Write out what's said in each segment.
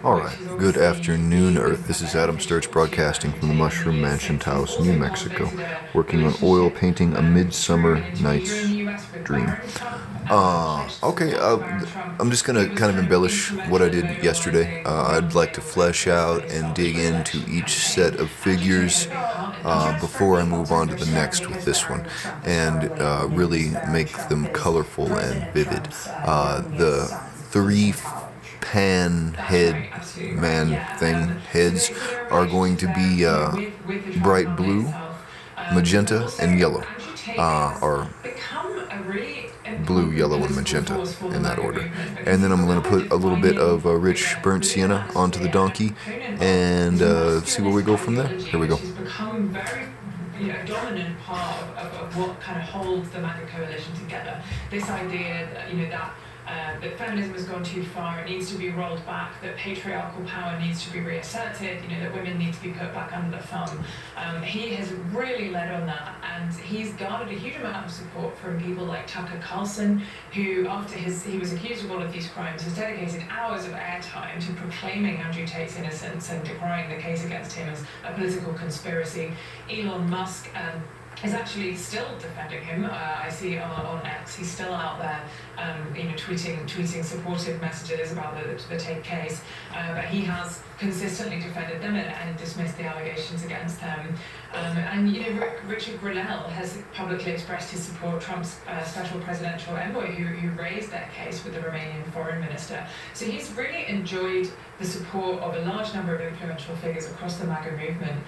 Alright, good afternoon, Earth. This is Adam Sturch broadcasting from the Mushroom Mansion Taos, New Mexico, working on oil painting A Midsummer Night's Dream. I'm just gonna kind of embellish what I did yesterday. I'd like to flesh out and dig into each set of figures before I move on to the next with this one, and really make them colorful and vivid. The three pan head man thing heads are going to be bright blue, magenta, and yellow, or blue, yellow, and magenta in that order. And then I'm going to put a little bit of rich burnt sienna onto the donkey and see where we go from there. Here we go. A dominant part of what kind of holds the MAGA coalition together. This idea that feminism has gone too far, it needs to be rolled back, that patriarchal power needs to be reasserted, that women need to be put back under the thumb. He has really led on that, and he's garnered a huge amount of support from people like Tucker Carlson, who, after he was accused of all of these crimes, has dedicated hours of airtime to proclaiming Andrew Tate's innocence and decrying the case against him as a political conspiracy. Elon Musk is actually still defending him. I see on X, he's still out there, tweeting supportive messages about the Tate case. But he has consistently defended them and dismissed the allegations against them. Richard Grenell has publicly expressed his support Trump's special presidential envoy, who raised that case with the Romanian foreign minister. So he's really enjoyed the support of a large number of influential figures across the MAGA movement.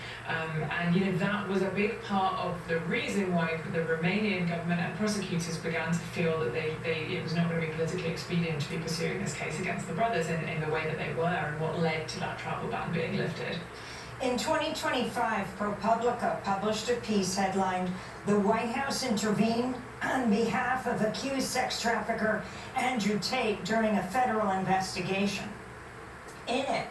That was a big part of the reason why the Romanian government and prosecutors began to feel that it was not going to be politically expedient to be pursuing this case against the brothers in the way that they were, and what led to that travel ban being lifted. In 2025, ProPublica published a piece headlined, "The White House Intervened on Behalf of Accused Sex Trafficker Andrew Tate During a Federal Investigation." In it,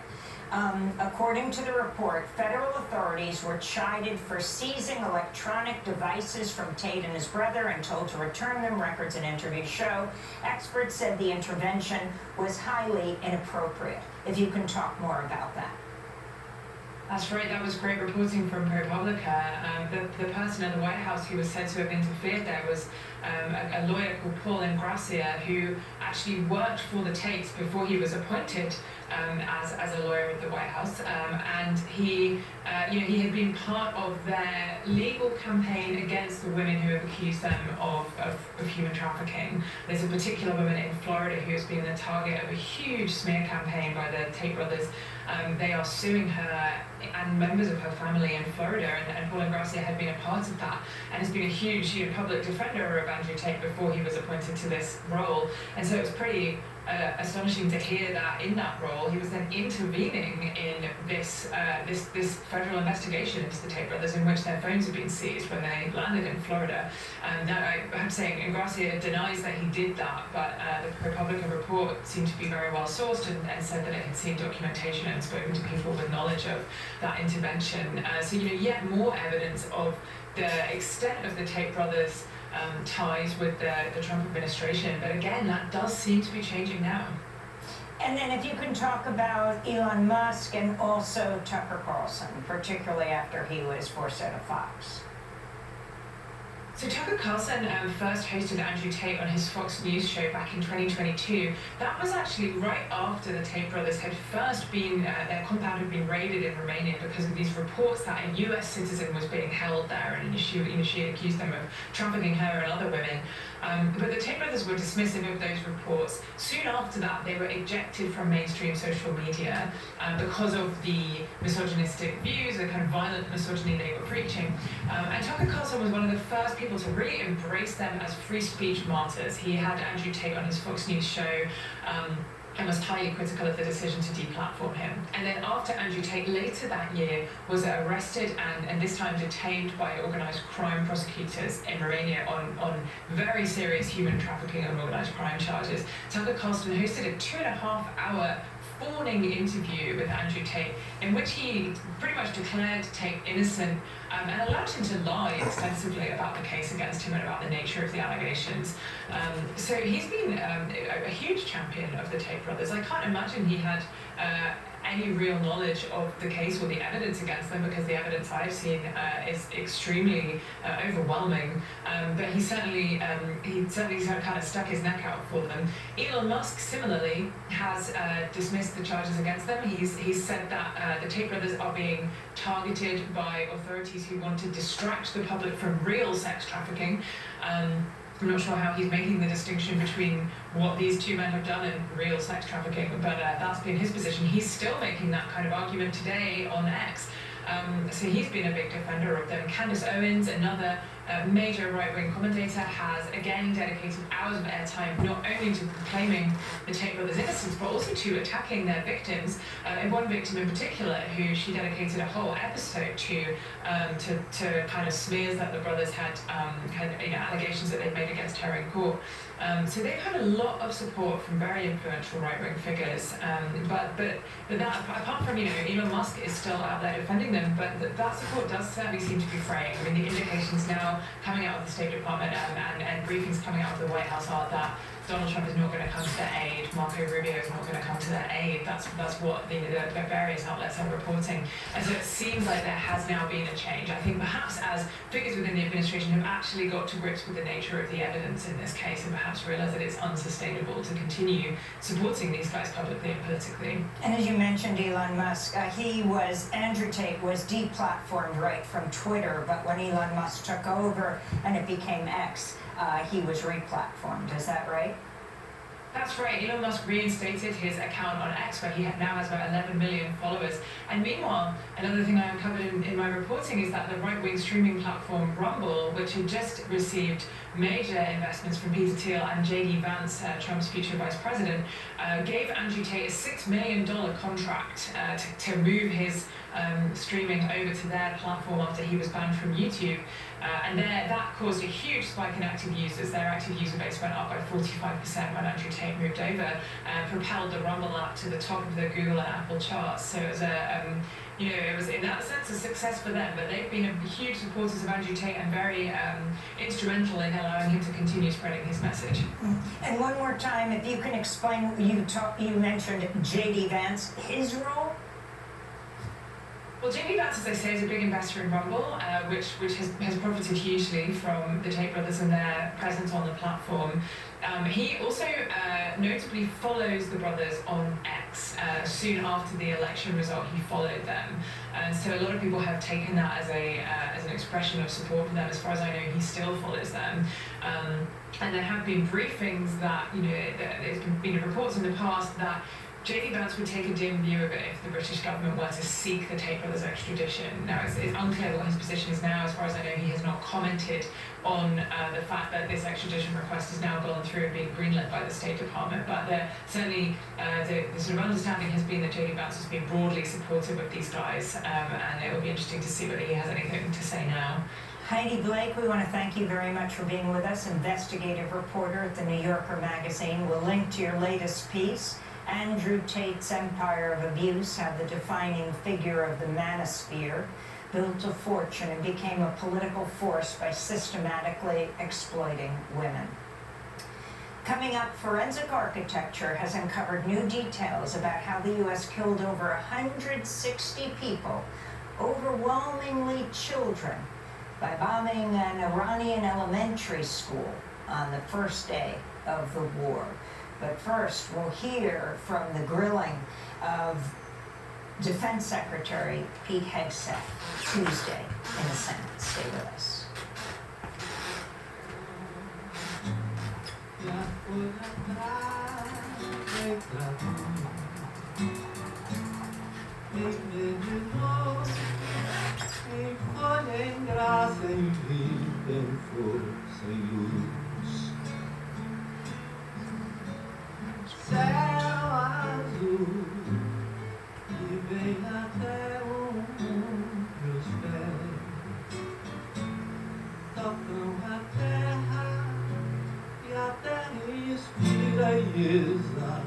according to the report, federal authorities were chided for seizing electronic devices from Tate and his brother and told to return them. Records and interviews show. Experts said the intervention was highly inappropriate. If you can talk more about that. That's right, that was great reporting from ProPublica. The person in the White House who was said to have interfered there was a lawyer called Paul Ingracia, who actually worked for the Tates before he was appointed as a lawyer at the White House. And he had been part of their legal campaign against the women who have accused them of human trafficking. There's a particular woman in Florida who has been the target of a huge smear campaign by the Tate brothers. They are suing her and members of her family in Florida, and Paul Ingracia had been a part of that, and has been a huge public defender of Andrew Tate before he was appointed to this role. And so it was pretty astonishing to hear that in that role he was then intervening in this federal investigation into the Tate brothers, in which their phones had been seized when they landed in Florida. Now I have to say, Ingracia denies that he did that, but the ProPublica report seemed to be very well sourced and said that it had seen documentation and spoken to people with knowledge of that intervention. So yet more evidence of the extent of the Tate brothers' ties with the Trump administration. But again, that does seem to be changing now. And then if you can talk about Elon Musk and also Tucker Carlson, particularly after he was forced out of Fox. So Tucker Carlson first hosted Andrew Tate on his Fox News show back in 2022. That was actually right after the Tate brothers had first been, their compound had been raided in Romania because of these reports that a US citizen was being held there, and she had accused them of trafficking her and other women. But the Tate brothers were dismissive of those reports. Soon after that, they were ejected from mainstream social media because of the misogynistic views, the kind of violent misogyny they were preaching. And Tucker Carlson was one of the first people to really embrace them as free speech martyrs. He had Andrew Tate on his Fox News show and was highly critical of the decision to deplatform him. And then after Andrew Tate, later that year, was arrested and this time detained by organised crime prosecutors in Romania on very serious human trafficking and organised crime charges, Tucker Carlson hosted a 2.5-hour fawning interview with Andrew Tate, in which he pretty much declared Tate innocent and allowed him to lie extensively about the case against him and about the nature of the allegations. So he's been a huge champion of the Tate brothers. I can't imagine he had any real knowledge of the case or the evidence against them, because the evidence I've seen is extremely overwhelming. But he certainly kind of stuck his neck out for them. Elon Musk similarly has dismissed the charges against them. He's said that the Tate brothers are being targeted by authorities who want to distract the public from real sex trafficking. I'm not sure how he's making the distinction between what these two men have done and real sex trafficking, but that's been his position. He's still making that kind of argument today on X. So he's been a big defender of them. Candace Owens, another major right-wing commentator, has again dedicated hours of airtime not only to proclaiming the Tate brothers' innocence, but also to attacking their victims. And one victim in particular, who she dedicated a whole episode to kind of smears that the brothers had allegations that they'd made against her in court. So they've had a lot of support from very influential right-wing figures. But that, apart from Elon Musk is still out there defending them, but that support does certainly seem to be fraying. I mean, the indications now coming out of the State Department and briefings coming out of the White House are that Donald Trump is not going to come to their aid, Marco Rubio is not going to come to their aid. That's what the various outlets are reporting. And so it seems like there has now been a change. I think perhaps as figures within the administration have actually got to grips with the nature of the evidence in this case, and perhaps realise that it's unsustainable to continue supporting these guys publicly and politically. And as you mentioned, Elon Musk, Andrew Tate was deplatformed right from Twitter, but when Elon Musk took over and it became X, he was replatformed. Is that right? That's right. Elon Musk reinstated his account on X, where he now has about 11 million followers. And meanwhile, another thing I uncovered in my reporting is that the right-wing streaming platform Rumble, which had just received major investments from Peter Thiel and J.D. Vance, Trump's future vice president, gave Andrew Tate a $6 million contract to move his streaming over to their platform after he was banned from YouTube. And that caused a huge spike in active users. Their active user base went up by 45% when Andrew Tate moved over, propelled the Rumble app to the top of the Google and Apple charts. So it was it was in that sense a success for them. But they've been huge supporters of Andrew Tate and very instrumental in allowing him to continue spreading his message. And one more time, if you can explain, you mentioned J.D. Vance, his role? Well, J.D. Vance, as I say, is a big investor in Rumble, which has profited hugely from the Tate brothers and their presence on the platform. He also notably follows the brothers on X. Soon after the election result, he followed them. And so a lot of people have taken that as an expression of support for them. As far as I know, he still follows them. And there have been briefings that, there's been reports in the past that J.D. Vance would take a dim view of it if the British government were to seek the Tate brothers' extradition. Now, it's unclear what his position is now. As far as I know, he has not commented on the fact that this extradition request has now gone through and been greenlit by the State Department. But certainly, the sort of understanding has been that J.D. Vance has been broadly supportive of these guys, and it will be interesting to see whether he has anything to say now. Heidi Blake, we want to thank you very much for being with us, investigative reporter at the New Yorker magazine. We'll link to your latest piece, Andrew Tate's Empire of Abuse, how the defining figure of the manosphere built a fortune and became a political force by systematically exploiting women. Coming up, forensic architecture has uncovered new details about how the U.S. killed over 160 people, overwhelmingly children, by bombing an Iranian elementary school on the first day of the war. But first, we'll hear from the grilling of Defense Secretary Pete Hegseth Tuesday in the Senate. Stay with us. Céu azul que vem até os pés, tocam a terra e a terra inspira e exala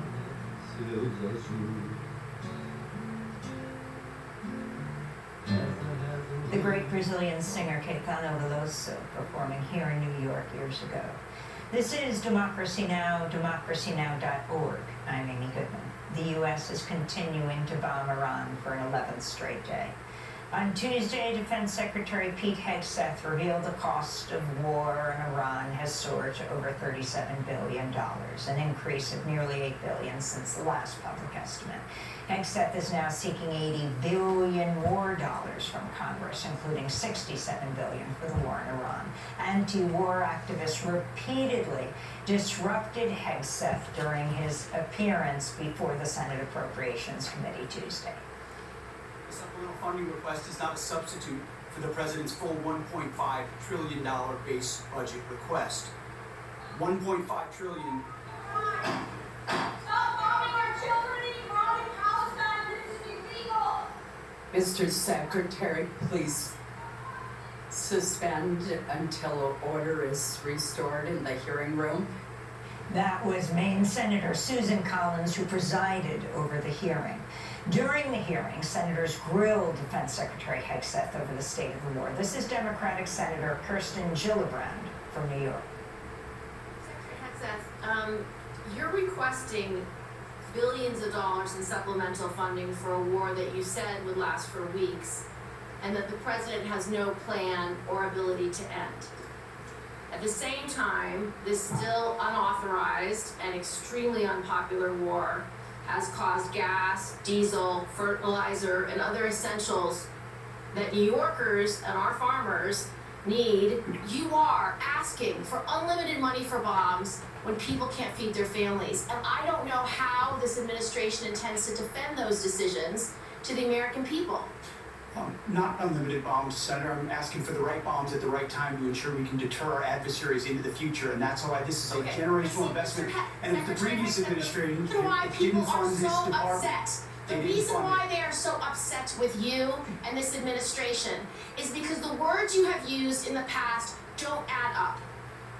seus azuis. The great Brazilian singer Caetano Veloso performing here in New York years ago. This is Democracy Now!, democracynow.org. I'm Amy Goodman. The U.S. is continuing to bomb Iran for an 11th straight day. On Tuesday, Defense Secretary Pete Hegseth revealed the cost of war in Iran has soared to over $37 billion, an increase of nearly $8 billion since the last public estimate. Hegseth is now seeking $80 billion war dollars from Congress, including $67 billion for the war in Iran. Anti-war activists repeatedly disrupted Hegseth during his appearance before the Senate Appropriations Committee Tuesday. The supplemental funding request is not a substitute for the president's full $1.5 trillion base budget request. $1.5 trillion. Stop bombing our children in Iran and Palestine. This is illegal. Mr. Secretary, please suspend until order is restored in the hearing room. That was Maine Senator Susan Collins who presided over the hearing. During the hearing, senators grilled Defense Secretary Hegseth over the state of the war. This is Democratic Senator Kirsten Gillibrand from New York. Secretary Hegseth, you're requesting billions of dollars in supplemental funding for a war that you said would last for weeks, and that the president has no plan or ability to end. At the same time, this still unauthorized and extremely unpopular war has caused gas, diesel, fertilizer, and other essentials that New Yorkers and our farmers need. You are asking for unlimited money for bombs when people can't feed their families. And I don't know how this administration intends to defend those decisions to the American people. Not unlimited bombs, Senator. I'm asking for the right bombs at the right time to ensure we can deter our adversaries into the future, and that's why this is a generational investment. And if the previous administration why didn't people are fund this so department, upset. The they didn't reason fund why it. they are so upset with you and this administration is because the words you have used in the past don't add up.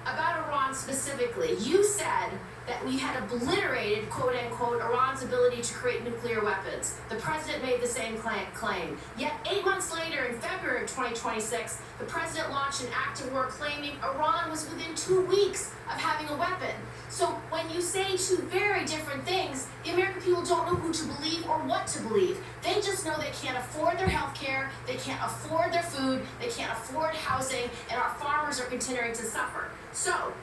About Iran specifically, you said that we had obliterated, quote unquote, Iran's ability to create nuclear weapons. The president made the same claim. Yet 8 months later, in February of 2026, the president launched an act of war claiming Iran was within 2 weeks of having a weapon. So when you say two very different things, the American people don't know who to believe or what to believe. They just know they can't afford their health care, they can't afford their food, they can't afford housing, and our farmers are continuing to suffer. So,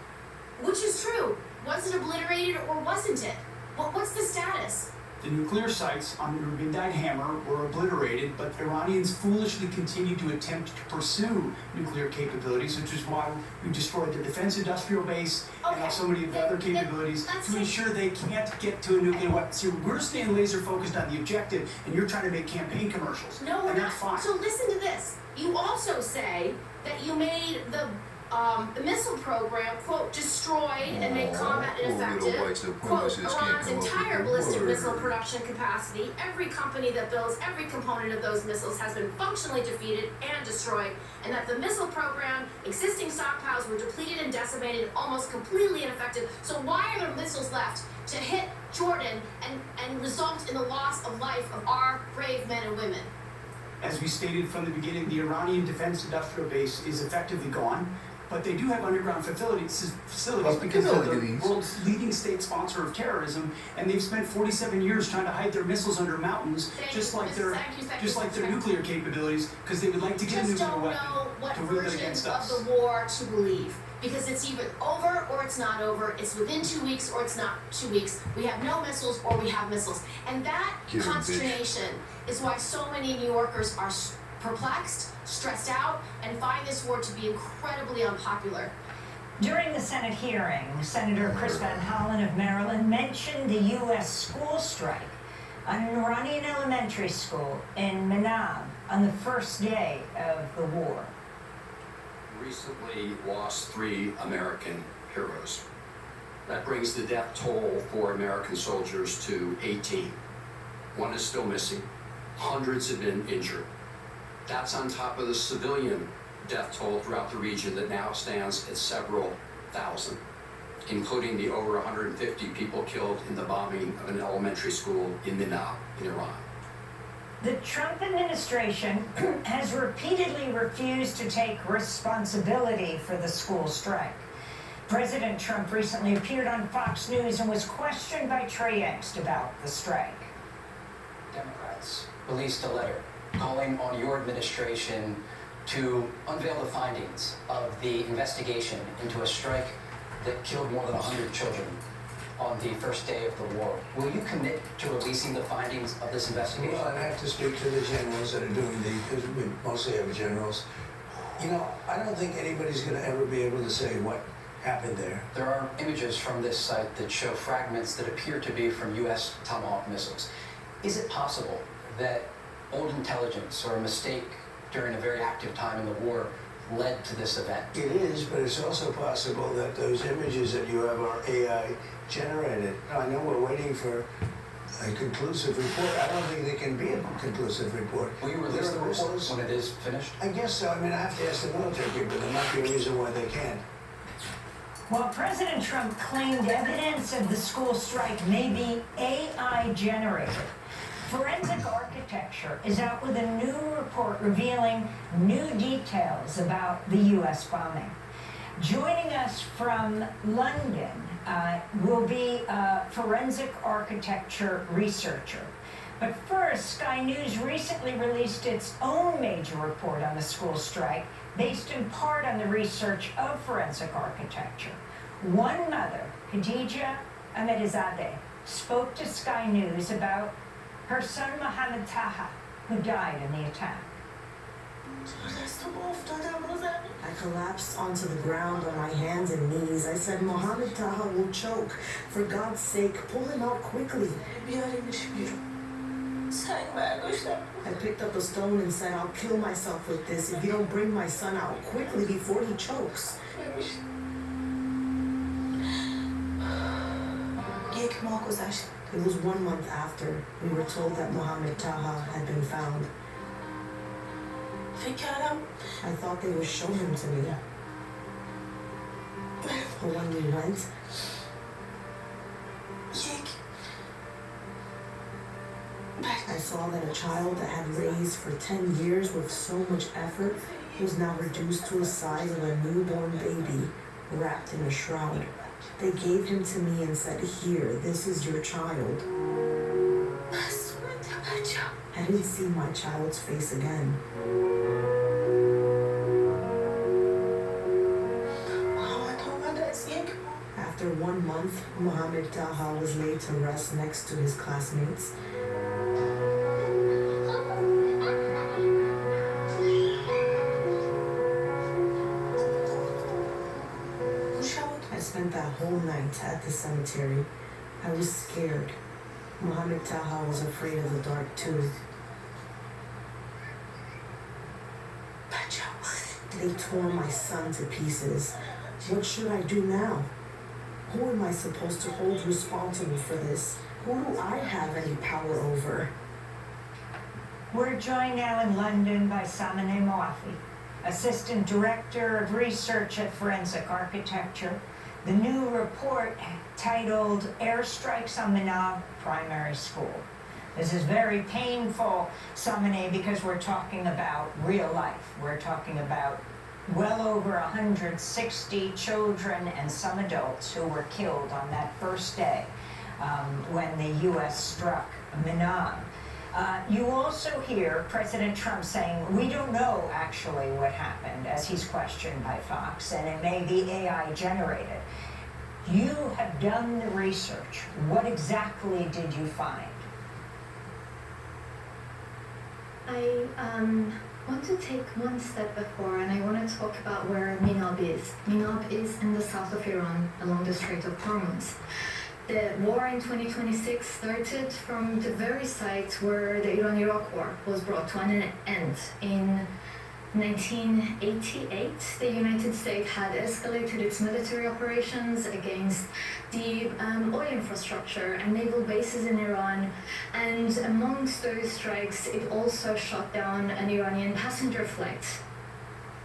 which is true? Was it obliterated or wasn't it? What's the status? The nuclear sites on the Midnight Hammer were obliterated, but Iranians foolishly continued to attempt to pursue nuclear capabilities, which is why we destroyed their defense industrial base and so many of the other capabilities to ensure they can't get to a nuclear weapon. See, we're staying laser focused on the objective, and you're trying to make campaign commercials. No, we're and not. that's fine. So listen to this. You also say that you made the missile program, quote, destroyed and made combat ineffective, quote, Iran's entire ballistic missile production capacity. Every company that builds every component of those missiles has been functionally defeated and destroyed, and that the missile program, existing stockpiles were depleted and decimated, almost completely ineffective. So why are there missiles left to hit Jordan and result in the loss of life of our brave men and women? As we stated from the beginning, the Iranian defense industrial base is effectively gone. But they do have underground facilities because they're the world's leading state sponsor of terrorism, and they've spent 47 years trying to hide their missiles under mountains, just like their nuclear capabilities, because they would like to get a nuclear weapon to wield it against us. Of the war to believe, because it's either over or it's not over. It's within 2 weeks or it's not 2 weeks. We have no missiles or we have missiles, and that consternation is why so many New Yorkers are perplexed, stressed out, and find this war to be incredibly unpopular. During the Senate hearing, Senator Chris Van Hollen of Maryland mentioned the U.S. school strike on an Iranian elementary school in Manab on the first day of the war. Recently lost 3 American heroes. That brings the death toll for American soldiers to 18. 1 is still missing. Hundreds have been injured. That's on top of the civilian death toll throughout the region that now stands at several thousand. including the over 150 people killed in the bombing of an elementary school in Minab, in Iran. The Trump administration has repeatedly refused to take responsibility for the school strike. President Trump recently appeared on Fox News and was questioned by Trey Yangst about the strike. Democrats released a letter calling on your administration to unveil the findings of the investigation into a strike that killed more than 100 children on the first day of the war. Will you commit to releasing the findings of this investigation? Well, I'd have to speak to the generals that are doing because we mostly have generals. You know, I don't think anybody's going to ever be able to say what happened there. There are images from this site that show fragments that appear to be from U.S. Tomahawk missiles. Is it possible that old intelligence or a mistake during a very active time in the war led to this event? It is, but it's also possible that those images that you have are AI generated. I know we're waiting for a conclusive report. I don't think there can be a conclusive report. Will you release the report when it is finished? I guess so. I mean, I have to ask the military people. There might be a reason why they can't. While President Trump claimed evidence of the school strike may be AI generated, Forensic Architecture is out with a new report revealing new details about the U.S. bombing. Joining us from London will be a forensic architecture researcher. But first, Sky News recently released its own major report on the school strike, based in part on the research of forensic architecture. One mother, Khadija Ahmedzadeh, spoke to Sky News about her son Mohammed Taha, who died in the attack. I collapsed onto the ground on my hands and knees. I said, Mohammed Taha will choke. For God's sake, pull him out quickly. I picked up a stone and said, I'll kill myself with this if you don't bring my son out quickly before he chokes. It was 1 month after we were told that Mohammed Taha had been found. I thought they would show him to me. But when we went, I saw that a child that had raised for 10 years with so much effort was now reduced to the size of a newborn baby wrapped in a shroud. They gave him to me and said, here, this is your child. I didn't see my child's face again. After 1 month, Mohammed Taha was laid to rest next to his classmates. I spent that whole night at the cemetery. I was scared. Mohammed Taha was afraid of the dark too. They tore my son to pieces. What should I do now? Who am I supposed to hold responsible for this? Who do I have any power over? We're joined now in London by Samineh Moafi, Assistant Director of Research at Forensic Architecture. The new report titled Airstrikes on Minab Primary School. This is very painful, Samineh, because we're talking about real life. We're talking about well over 160 children and some adults who were killed on that first day when the U.S. struck Minab. You also hear President Trump saying, we don't know actually what happened, as he's questioned by Fox, and it may be AI generated. You have done the research. What exactly did you find? I want to take one step before, and I want to talk about where Minab is. Minab is in the south of Iran, along the Strait of Hormuz. The war in 2026 started from the very site where the Iran-Iraq war was brought to an end. In 1988, the United States had escalated its military operations against the oil infrastructure and naval bases in Iran, and amongst those strikes, it also shot down an Iranian passenger flight.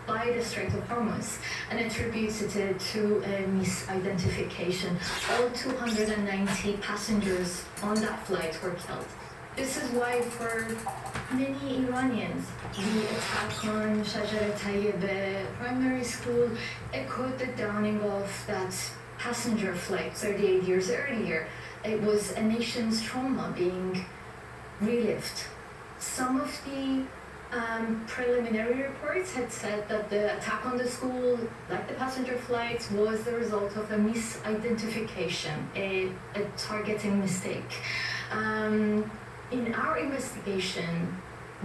by the Strait of Hormuz and attributed it to a misidentification. All 290 passengers on that flight were killed. This is why for many Iranians, the attack on Shajar Tayyib primary school echoed the downing of that passenger flight 38 years earlier. It was a nation's trauma being relived. Some of the preliminary reports had said that the attack on the school, like the passenger flights, was the result of a misidentification, a targeting mistake. In our investigation,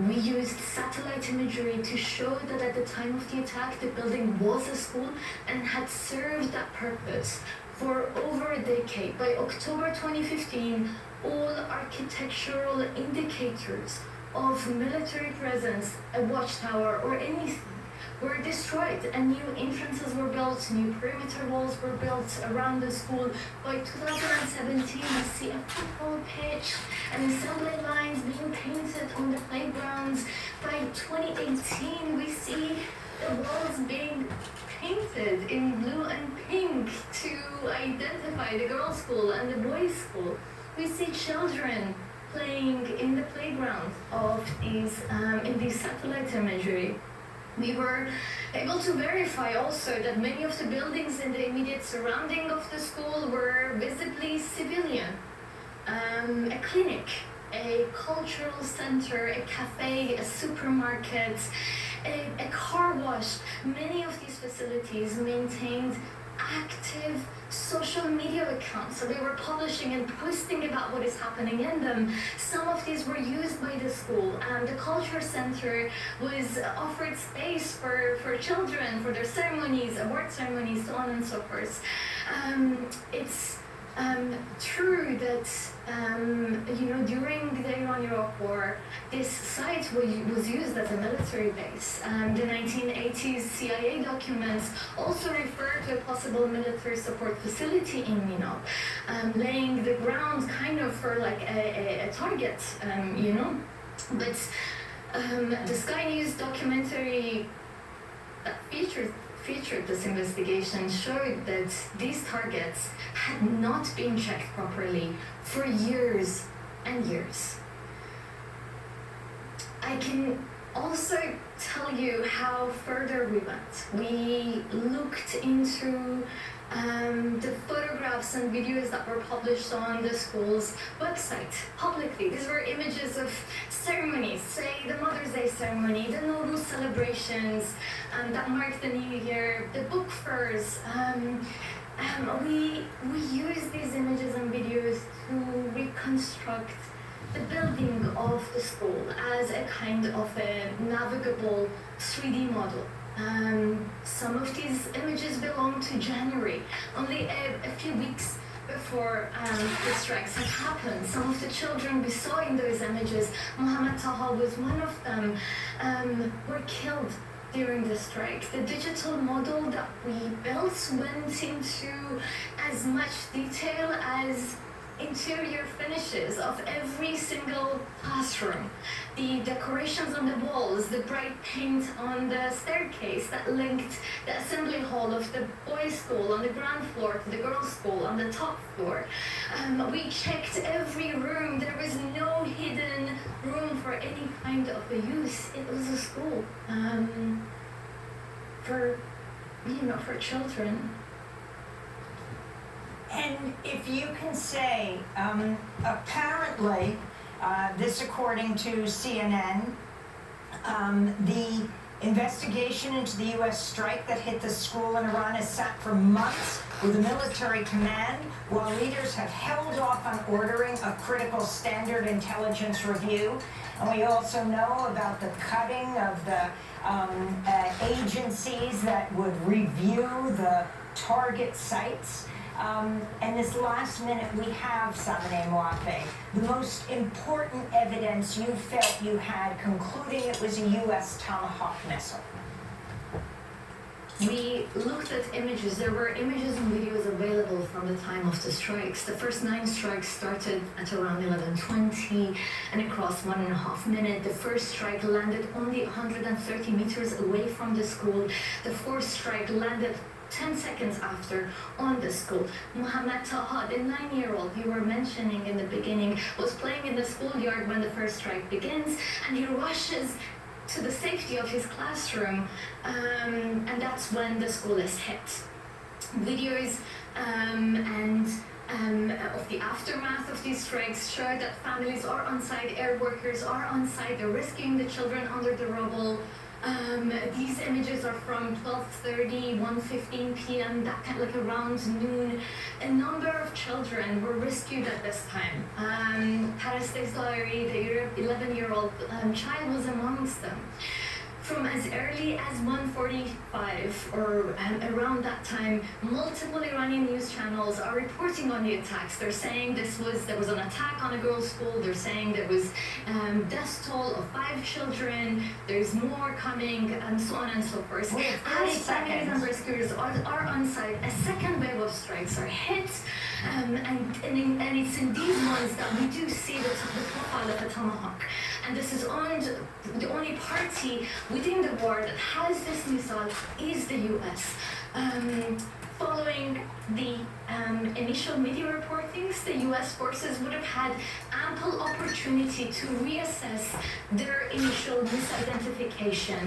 we used satellite imagery to show that at the time of the attack, the building was a school and had served that purpose for over a decade. By October 2015, all architectural indicators of military presence, a watchtower or anything, were destroyed, and new entrances were built, new perimeter walls were built around the school. By 2017, we see a football pitch and assembly lines being painted on the playgrounds. By 2018, we see the walls being painted in blue and pink to identify the girls' school and the boys' school. We see children playing in the playground of these, in these satellite imagery. We were able to verify also that many of the buildings in the immediate surrounding of the school were visibly civilian. A clinic, a cultural center, a cafe, a supermarket, a car wash. Many of these facilities maintained active social media accounts, so they were publishing and posting about what is happening in them. Some of these were used by the school, and the culture center was offered space for children, for their ceremonies, award ceremonies, so on and so forth. It's true that during the Iran-Iraq War, this site was used as a military base. The 1980s CIA documents also refer to a possible military support facility in Minab, laying the ground kind of for like a target, But the Sky News documentary that featured this investigation showed that these targets had not been checked properly for years and years. I can also tell you how further we went. We looked into the photographs and videos that were published on the school's website publicly. These were images of ceremonies, say the Mother's Day ceremony, the Nowruz celebrations that marked the New Year, the book fairs. We used these images and videos to reconstruct the building of the school as a kind of a navigable 3D model. Some of these images belong to January, only a few weeks before the strikes had happened. Some of the children we saw in those images, Mohammed Taha was one of them, were killed during the strike. The digital model that we built went into as much detail as interior finishes of every single classroom, the decorations on the walls, the bright paint on the staircase that linked the assembly hall of the boys' school on the ground floor to the girls' school on the top floor. We checked every room. There was no hidden room for any kind of a use. It was a school for children. And if you can say, apparently, this according to CNN, the investigation into the U.S. strike that hit the school in Iran has sat for months with a military command, while leaders have held off on ordering a critical standard intelligence review. And we also know about the cutting of the agencies that would review the target sites. And this last minute we have, Samaneh Moafe, the most important evidence you felt you had concluding it was a U.S. Tomahawk missile. we looked at images. There were images and videos available from the time of the strikes. The first 9 strikes started at around 11:20 and across 1.5 minutes. The first strike landed only 130 meters away from the school. The fourth strike landed 10 seconds after on the school. Mohammed Taha, the 9-year-old you were mentioning in the beginning, was playing in the schoolyard when the first strike begins, and he rushes to the safety of his classroom, and that's when the school is hit. Videos of the aftermath of these strikes show that families are on site, air workers are on site, they're rescuing the children under the rubble. These images are from 12:30, 1:15 p.m., that kind of like around noon. A number of children were rescued at this time. Paris Diary, the 11-year-old child, was amongst them. From as early as 1:45 or around that time, multiple Iranian news channels are reporting on the attacks. They're saying there was an attack on a girls' school. They're saying there was death toll of 5 children. There's more coming, and so on and so forth. As families and rescuers are on site, a second wave of strikes are hit, and it's in these months that we do see the profile of a tomahawk. And this is the only party within the war that has this missile is the US. Following the initial media reportings, the US forces would have had ample opportunity to reassess their initial misidentification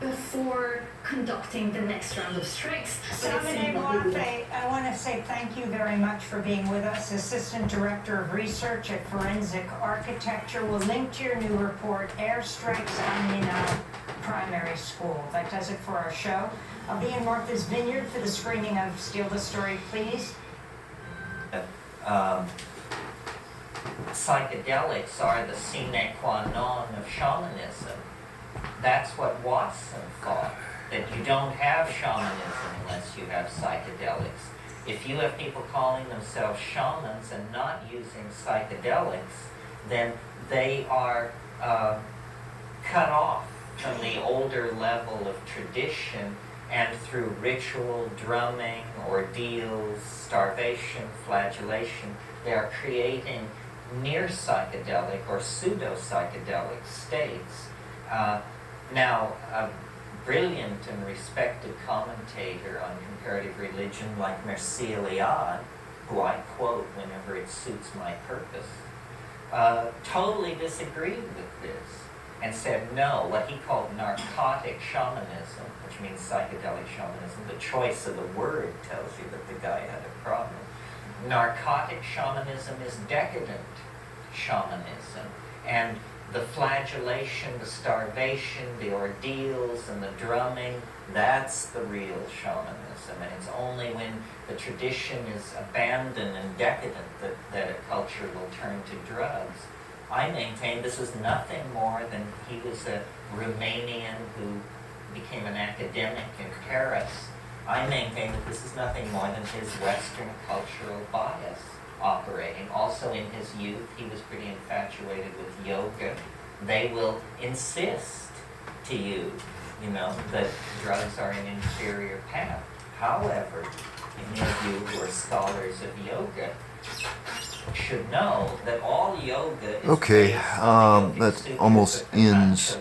before conducting the next round of strikes. Samine Moafe, I want to say thank you very much for being with us. Assistant Director of Research at Forensic Architecture. We'll link to your new report, Airstrikes on Minal Primary School. That does it for our show. I'll be in Martha's Vineyard for the screening of Steal the Story, please. Psychedelics are the sine qua non of shamanism. That's what Watson thought, that you don't have shamanism unless you have psychedelics. If you have people calling themselves shamans and not using psychedelics, then they are cut off from the older level of tradition, and through ritual, drumming, ordeals, starvation, flagellation, they are creating near psychedelic or pseudo-psychedelic states. Now, a brilliant and respected commentator on comparative religion like Mircea Eliade, who I quote whenever it suits my purpose, totally disagreed with this and said no, what he called narcotic shamanism, which means psychedelic shamanism, the choice of the word tells you that the guy had a problem. Narcotic shamanism is decadent shamanism, and the flagellation, the starvation, the ordeals, and the drumming, that's the real shamanism. And it's only when the tradition is abandoned and decadent that a culture will turn to drugs. I maintain this is nothing more than he was a Romanian who became an academic in Paris. I maintain that this is nothing more than his Western cultural bias operating. Also in his youth, he was pretty infatuated with yoga. They will insist to you, that drugs are an inferior path. However, any of you who are scholars of yoga should know that all yoga is Okay, based on the yogic that studios almost of ends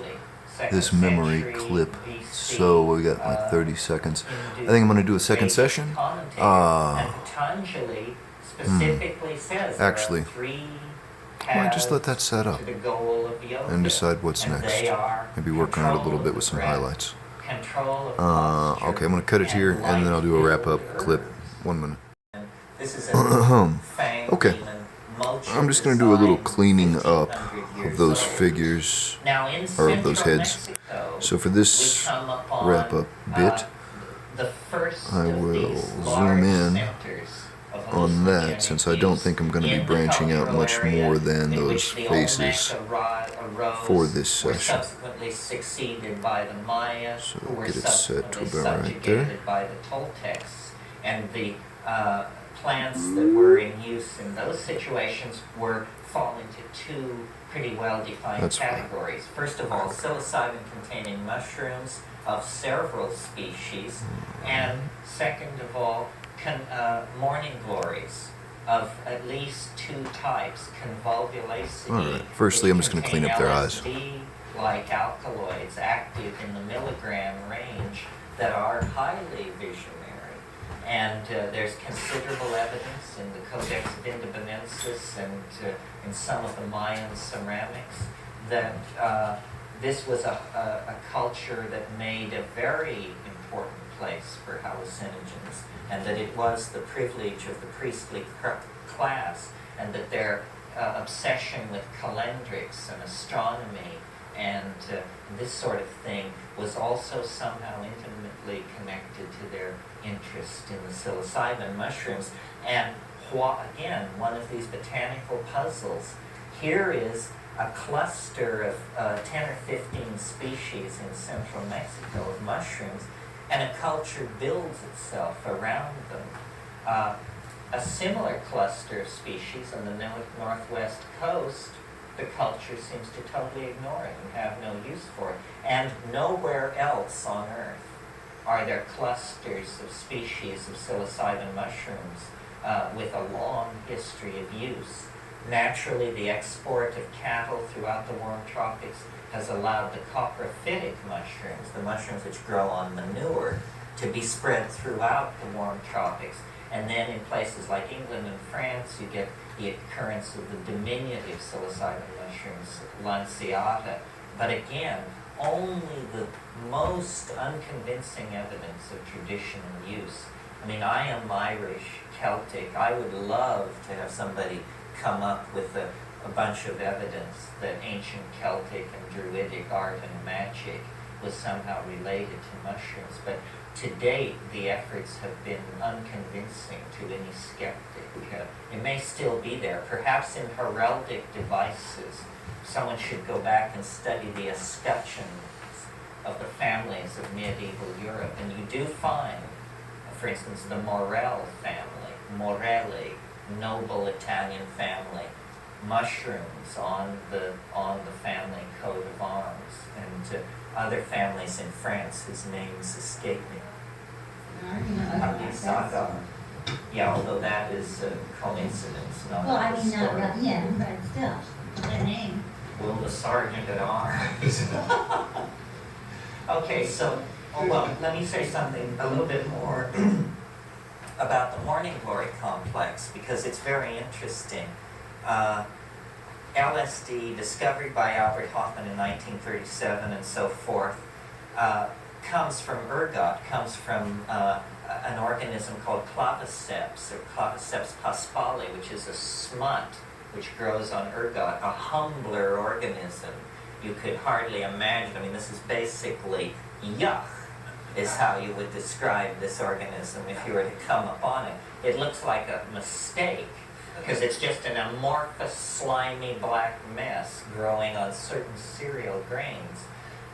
Patanjali, this 2nd memory century clip. BC, So we got like 30 seconds. I think I'm going to do a second Vedic session. commentator. And Patanjali specifically says actually, there are 3 I might just let that set up to the goal of yoga, and decide what's and next. they are Maybe work on it a little control bit of with the some breath, highlights. control of posture, Okay, I'm going to cut it here and then I'll do a wrap-up clip. 1 minute. This is a Okay. I'm just going to do a little cleaning up of those figures, now, in or of those central heads. Mexico, So for we this come upon, wrap-up bit, the first I of will these zoom large in centers of on hallucinogenic that, since I don't use think I'm going to be in the branching out cultural much area more than in those which the faces Olmeca arose, for this were session. subsequently succeeded by the Maya, So who were get it set to subsequently about right there. subjugated by the Toltecs, and the plants that were in use in those situations fall into 2 pretty well-defined That's fine. categories. First of all, psilocybin-containing mushrooms of several species, and second of all, morning glories of at least 2 types, convolvulacity. All right. Firstly, I'm just going to clean up their eyes. LSD-like alkaloids active in the milligram range that are highly visionary. And there's considerable evidence in the Codex Vindobonensis and in some of the Mayan ceramics that this was a culture that made a very important place for hallucinogens, and that it was the privilege of the priestly class, and that their obsession with calendrics and astronomy and this sort of thing was also somehow intimately connected to their interest in the psilocybin mushrooms. And again, one of these botanical puzzles. Here is a cluster of 10 or 15 species in central Mexico of mushrooms, and a culture builds itself around them. A similar cluster of species on the northwest coast, the culture seems to totally ignore it and have no use for it. And nowhere else on Earth are there clusters of species of psilocybin mushrooms with a long history of use. Naturally, the export of cattle throughout the warm tropics has allowed the coprophytic mushrooms, the mushrooms which grow on manure, to be spread throughout the warm tropics. And then in places like England and France, you get the occurrence of the diminutive psilocybin mushrooms, Lanciata. But again, only the most unconvincing evidence of traditional use. I mean, I am Irish, Celtic. I would love to have somebody come up with a bunch of evidence that ancient Celtic and Druidic art and magic was somehow related to mushrooms. But to date, the efforts have been unconvincing to any skeptic. It may still be there. Perhaps in heraldic devices, someone should go back and study the escutcheons of the families of medieval Europe. And you do find, for instance, the Morel family, Morelli, noble Italian family, mushrooms on the family coat of arms, and other families in France whose names escape me. Yeah, although that is a coincidence, not Well, a I mean, story. yeah, but still, the name. Will the sergeant at arms. Okay, so, well, let me say something a little bit more about the morning glory complex, because it's very interesting. LSD, discovered by Albert Hoffman in 1937 and so forth, comes from ergot, comes from an organism called claviceps, or Claviceps paspali, which is a smut which grows on ergot, a humbler organism. You could hardly imagine. I mean, this is basically yuck, is how you would describe this organism if you were to come upon it. It looks like a mistake, because it's just an amorphous, slimy black mess growing on certain cereal grains.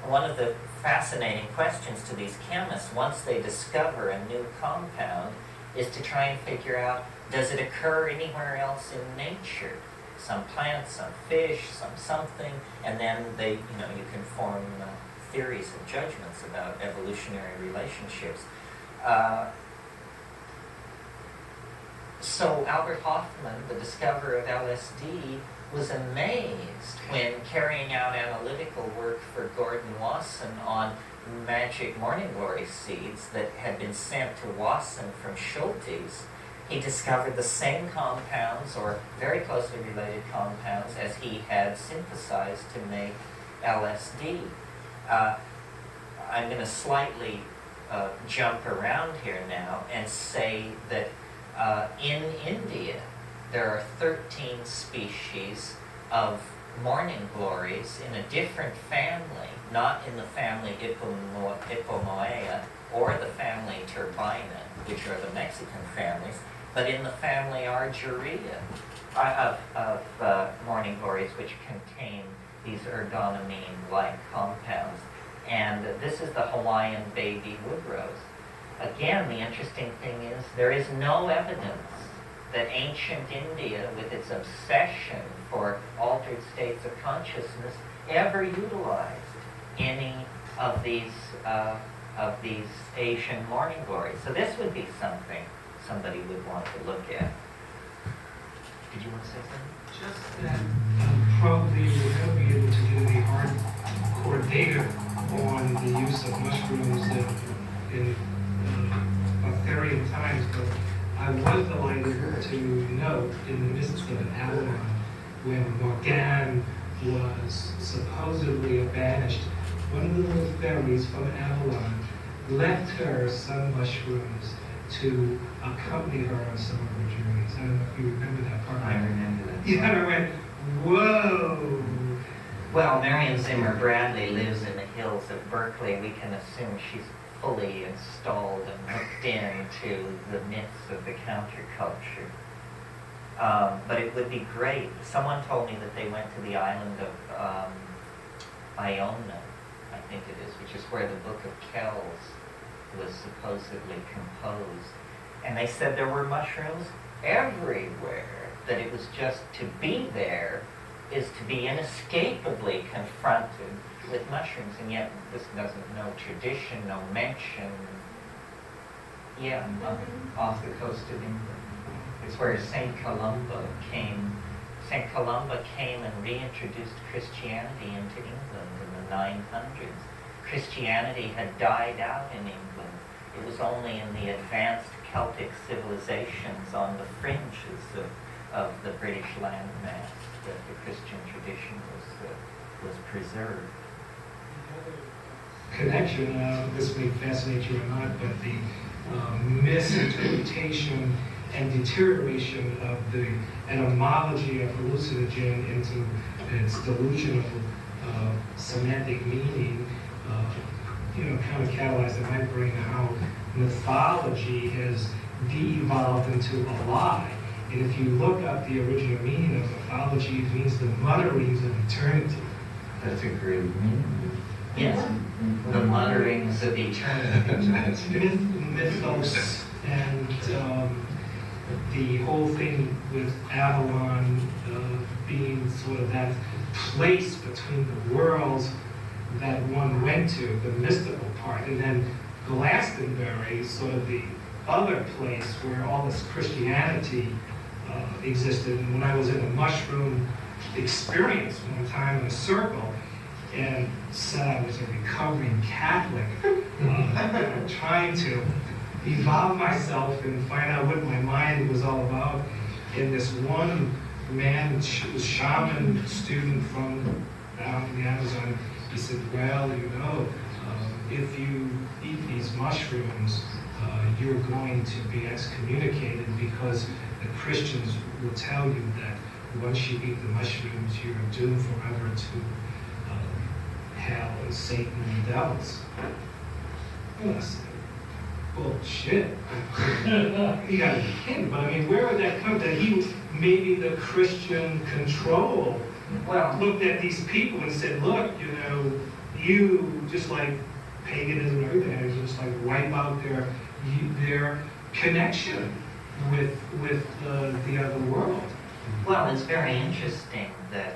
One of the fascinating questions to these chemists, once they discover a new compound, is to try and figure out, does it occur anywhere else in nature? Some plants, some fish, some something, and then they, you can form theories and judgments about evolutionary relationships. So Albert Hoffman, the discoverer of LSD, was amazed when carrying out analytical work for Gordon Wasson on magic morning glory seeds that had been sent to Wasson from Schultes. He discovered the same compounds, or very closely related compounds, as he had synthesized to make LSD. I'm going to slightly jump around here now and say that in India, there are 13 species of morning glories in a different family, not in the family Ipomoea or the family Turbina, which are the Mexican families, but in the family Argyrea of morning glories, which contain these ergonomine-like compounds. And this is the Hawaiian baby wood rose. Again, the interesting thing is there is no evidence that ancient India, with its obsession for altered states of consciousness, ever utilized any of these Asian morning glories. So this would be something somebody would want to look at. Did you want to say something? Just that probably we'll never be able to get any hardcore data on the use of mushrooms in Arthurian times, but I was delighted to note in the midst of Avalon, when Morgane was supposedly banished, one of the little fairies from Avalon left her some mushrooms to accompany her on some of her journeys. I don't know if you remember that part. I remember that. Yeah, I went, whoa! Well, Marion Zimmer Bradley lives in the hills of Berkeley. We can assume she's fully installed and hooked into the myths of the counterculture. But it would be great. Someone told me that they went to the island of Iona, I think it is, which is where the Book of Kells was supposedly composed. And they said there were mushrooms everywhere, that it was just to be there is to be inescapably confronted with mushrooms, and yet this doesn't know tradition, no mention. Yeah, off the coast of England. It's where St. Columba came. St. Columba came and reintroduced Christianity into England in the 900s. Christianity had died out in England. It was only in the advanced Celtic civilizations on the fringes of the British landmass that the Christian tradition was preserved. Connection, this may fascinate you or not, but the misinterpretation and deterioration of the etymology of hallucinogen into its delusional semantic meaning, kind of catalyzed in my brain how mythology has de-evolved into a lie. And if you look up the original meaning of mythology, it means the mutterings of eternity. That's a great meaning. Yes, the mutterings of eternity. Mythos and the whole thing with Avalon being sort of that place between the worlds that one went to, the mystical part, and then Glastonbury is sort of the other place where all this Christianity existed. And when I was in a mushroom experience one time in a circle, and said I was a recovering Catholic, trying to evolve myself and find out what my mind was all about. And this one man, shaman student from down in the Amazon, he said, well, if you eat these mushrooms, you're going to be excommunicated, because the Christians will tell you that once you eat the mushrooms, you're doomed forever to hell and Satan and devils. And I said, bullshit. You gotta be kidding. But I mean, where would that come? That he, maybe the Christian control, looked at these people and said, look, you just like paganism and everything, is just like wipe out their connection with the other world. Well, it's very interesting that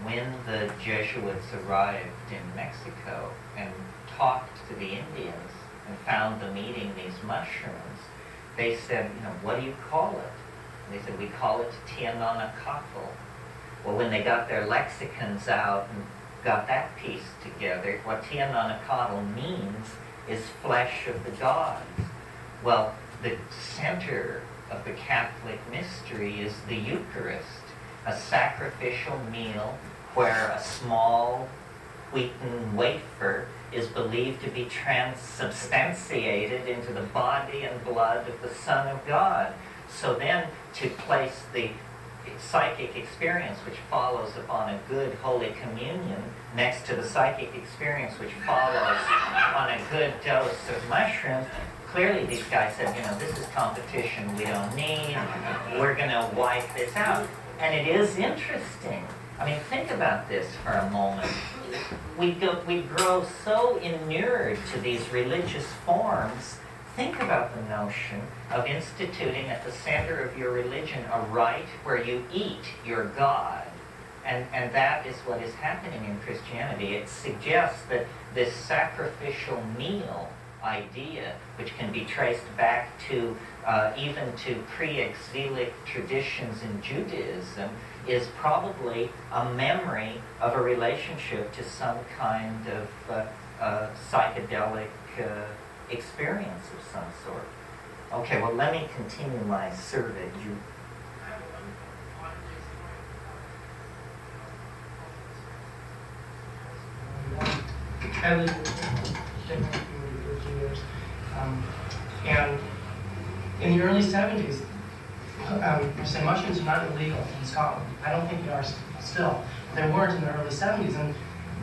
when the Jesuits arrived in Mexico and talked to the Indians and found them eating these mushrooms, they said, what do you call it? And they said, we call it Tiananacatl. Well, when they got their lexicons out and got that piece together, what Tiananacatl means is flesh of the gods. Well, the center of the Catholic mystery is the Eucharist, a sacrificial meal where a small wheaten wafer is believed to be transubstantiated into the body and blood of the Son of God. So then, to place the psychic experience which follows upon a good Holy Communion next to the psychic experience which follows on a good dose of mushrooms, clearly these guys said, this is competition we don't need, we're going to wipe this out. And it is interesting. I mean, think about this for a moment. We grow so inured to these religious forms think about the notion of instituting at the center of your religion a rite where you eat your God. And that is what is happening in Christianity. It suggests that this sacrificial meal idea, which can be traced back to even to pre-exilic traditions in Judaism, is probably a memory of a relationship to some kind of psychedelic experience of some sort. Okay, well, let me continue my survey. I lived in Denmark for 15 years. And in the early 70s, you say mushrooms are not illegal in Scotland. I don't think they are still. They weren't in the early 70s. And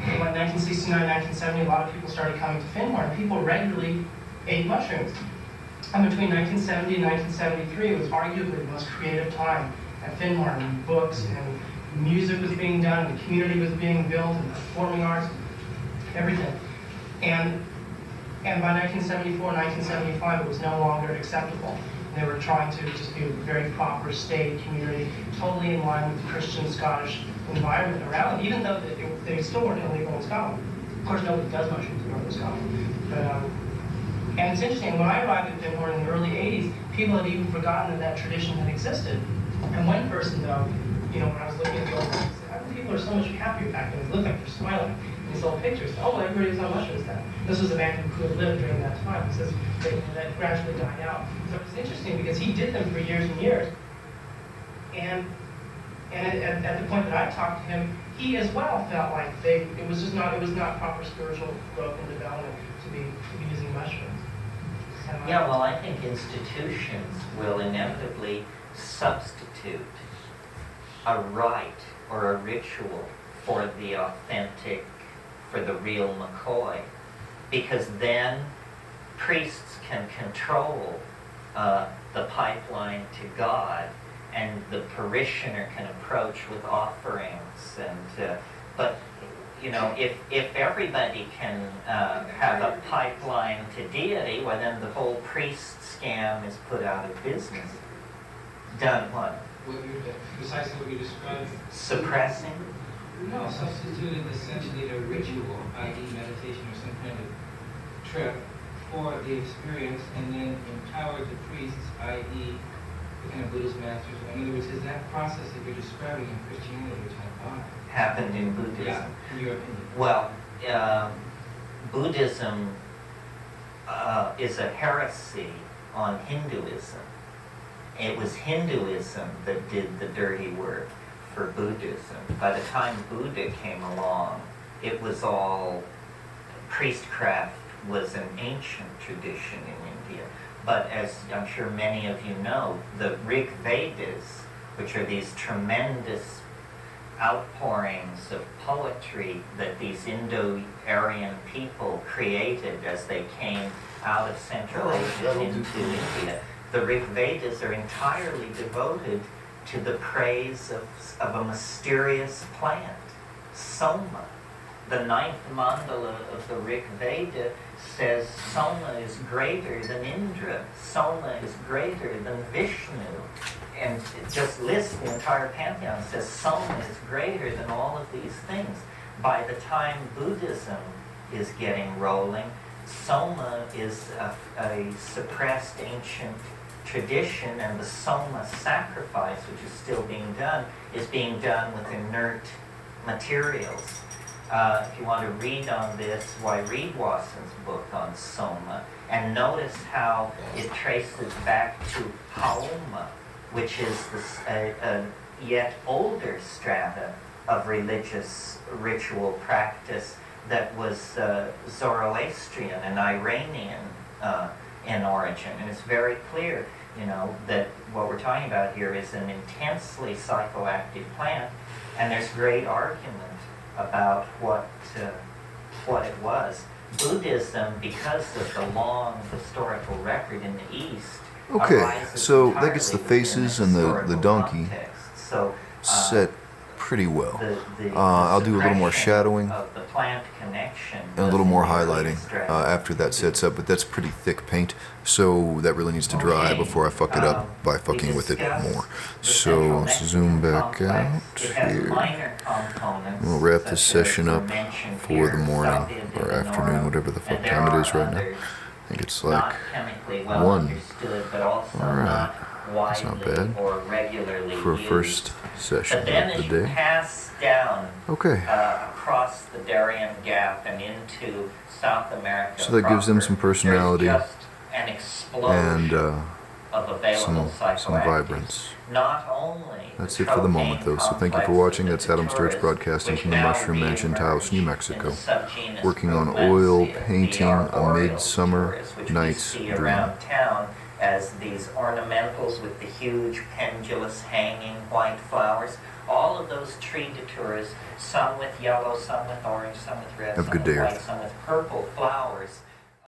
in like 1969, 1970, a lot of people started coming to Findhorn, and people regularly ate mushrooms. And between 1970 and 1973, it was arguably the most creative time at Findhorn. And books and music was being done, and the community was being built, and performing arts, everything. And by 1974, 1975, it was no longer acceptable. They were trying to just be a very proper state community, totally in line with the Christian Scottish environment around them, even though they still weren't illegal in Scotland. Of course, nobody does mushrooms in Northern Scotland. But, and it's interesting, when I arrived at Findhorn in the early 80s, people had even forgotten that tradition had existed. And one person, though, when I was looking at the old pictures, said, how come people are so much happier back then? They look like they're smiling in these old pictures. Oh, well, everybody was on mushrooms then. This was a man who had lived during that time. He says that gradually died out. So it's interesting because he did them for years and years. And at the point that I talked to him, he as well felt like it was not proper spiritual growth and development to be using mushrooms. Yeah, well, I think institutions will inevitably substitute a rite or a ritual for the authentic, for the real McCoy, because then priests can control the pipeline to God, and the parishioner can approach with offerings. And but if everybody can have a pipeline to deity, well, then the whole priest scam is put out of business. Done what? Precisely what you described. Suppressing? No, substituted essentially a ritual, i.e. meditation or some kind of trip, for the experience, and then empowered the priests, i.e. the kind of Buddhist masters. In other words, is that process that you're describing in Christianity, which I thought happened in Buddhism? Yeah, in your opinion. Well, Buddhism is a heresy on Hinduism. It was Hinduism that did the dirty work for Buddhism. By the time Buddha came along, it was all, priestcraft was an ancient tradition in India. But as I'm sure many of you know, the Rig Vedas, which are these tremendous outpourings of poetry that these Indo-Aryan people created as they came out of Central Asia into India. The Rig Vedas are entirely devoted to the praise of a mysterious plant, Soma. The ninth mandala of the Rig Veda says Soma is greater than Indra, Soma is greater than Vishnu. And it just lists the entire pantheon. It says Soma is greater than all of these things. By the time Buddhism is getting rolling, Soma is a suppressed ancient tradition, and the Soma sacrifice, which is still being done, is being done with inert materials. If you want to read on this, why read Watson's book on Soma, and notice how it traces back to Haoma, which is a yet older strata of religious ritual practice that was Zoroastrian and Iranian in origin. And it's very clear, that what we're talking about here is an intensely psychoactive plant, and there's great argument about what it was. Buddhism, because of the long historical record in the East, okay, so that gets the faces and the donkey So, set pretty well. the I'll do a little more suppression shadowing of the plant connection and a was little more in the highlighting earliest draft. after that sets up, but that's pretty thick paint, so that really needs to dry Okay, before I fuck it up by we fucking with it discussed more. the So central let's Mexican zoom back complex. out It has here. minor components We'll wrap this such as session were up mentioned for here, the morning South or Illinois, afternoon, whatever the fuck and there time it is are right now. others I think it's not like chemically well 1. understood, but also Alright, not that's not widely bad or regularly for a used. first session But then of as the you day. pass down Okay. across the Darien Gap and into South America, So that gives them proper, some personality there's just an explosion and of available some psychoactives. vibrance. Not only That's the it for the moment, though. So thank you for tropane watching. complex That's Adam of Sturch the broadcasting which from the now Mushroom Mansion Taos, New reemerge Mexico, in the subgenus working on Propensia, oil the painting A arboreal Midsummer Pteris, which Night's we see Dream. around town as these ornamentals with the huge pendulous hanging white flowers. All of those tree datures, some with yellow, some with orange, some with red, Have a some good with day, white, Earth. some with purple flowers,